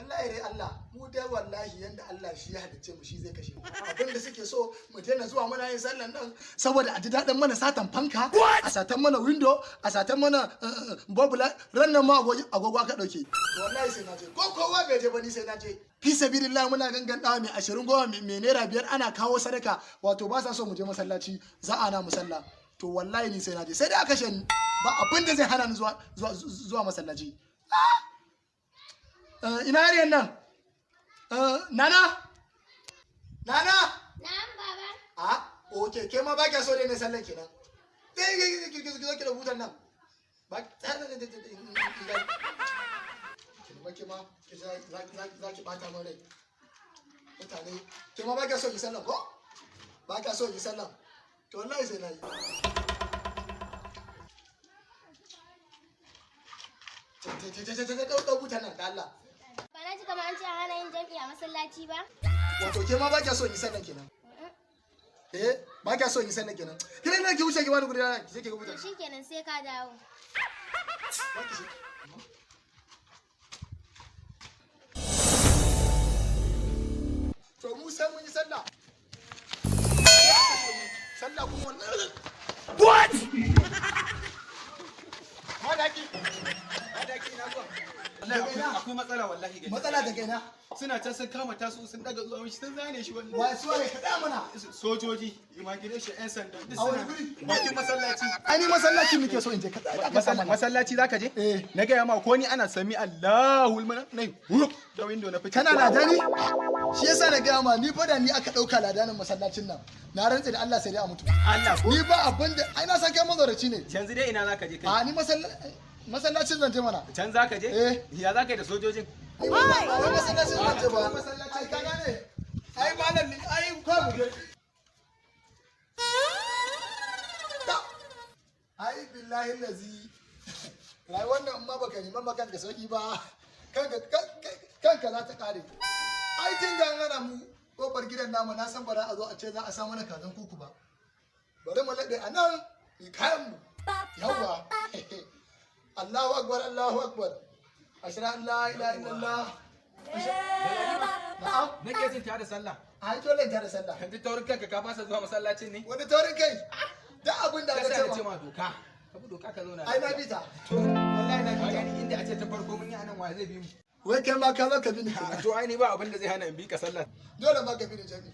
wallahi dai Allah mu dai wallahi yanda Allah shi ya halicce mu shi zai kashe mu abin da suke so mu daina zuwa muna yin sallan nan saboda a ji daɗin mana satan fanka a satan mana window a satan mana bobula rannan ma agogo aka ɗauke wallahi sai na je ko kowa bai je ba ni sai na je fi sabilillah muna gangan ɗawa mai 20 goma mai naira 5 ana kawo sadaka wato ba sa so mu je masallaci za a na musalla to wallahi ni sai na je sai dai aka kashe ni ba abin da zai hana ni zuwa masallaci ina yariyan nan nana na'am baba oke ke ma ba kya so dai ne sallan kenan ki zo ki da hutan nan ba ki ma ki za ki bata min rai mutane ke ma ba kya so yi sallan ko ba kya so yi sallan to wallahi sai na yi ɗau hutan nan da Allah ba na ji kamar an ce hana yin jam'i a masallaci ba wato ke ma ba kya so yi sallan kenan ba kya so yi sallan kenan kina ne ki wuce ki bani guda ki je ki rubuta shikenan sai ka dawo to mu sai mun yi sallah sallah kuma wannan what madaki na zuwa akwai matsala wallahi gani matsala da gaina suna can sun kama tasu sun daga zuwa mishi sun zane shi wallahi wai su ne kada mana sojoji immigration yan sanda duk a wani suna guri bakin masallaci ai ni masallaci muke so in je kada masallaci zaka je na gaya ma ko ni ana sami Allahul mana nai da window na fita kana ladani shi yasa na gaya ma ni fa da ni aka dauka ladanin masallacin nan na rantse da Allah sai dai a mutu Allah ko ni ba abin da ai na san kai mazauraci ne yanzu dai ina zaka je kai a ni masallacin zan je mana can zaka je ya zaka yi da sojojin ai masallacin zan je ba ai kana ne ai malam ni ai ko mu je ai billahi lazi rayuwar nan ma baka neman makan da sauki ba kanka za ta kare ai tun da ana mu kofar gidan namu na san ba za a zo a ce za a sa mana kazan kuku ba bari mu laɗe a nan ni kayan mu yawwa Allahu akbar Allahu akbar ashhadu an la ilaha illallah na'am nake jin ta da sallah ai dole ta da sallah duk taurin kanka ka fasa zuwa masallacin ne wani taurin kai duk abin da kasa aka da ce ce ma ma doka ka bi doka ka zauna ai na bita wallahi na bi inda a ce ta farko mun yi anan wa zai bi mu wai kai ma ka zo ka bi ni kenan to ai ni ba abin da zai hana in bi ka sallah dole ma ka bi ni jami'i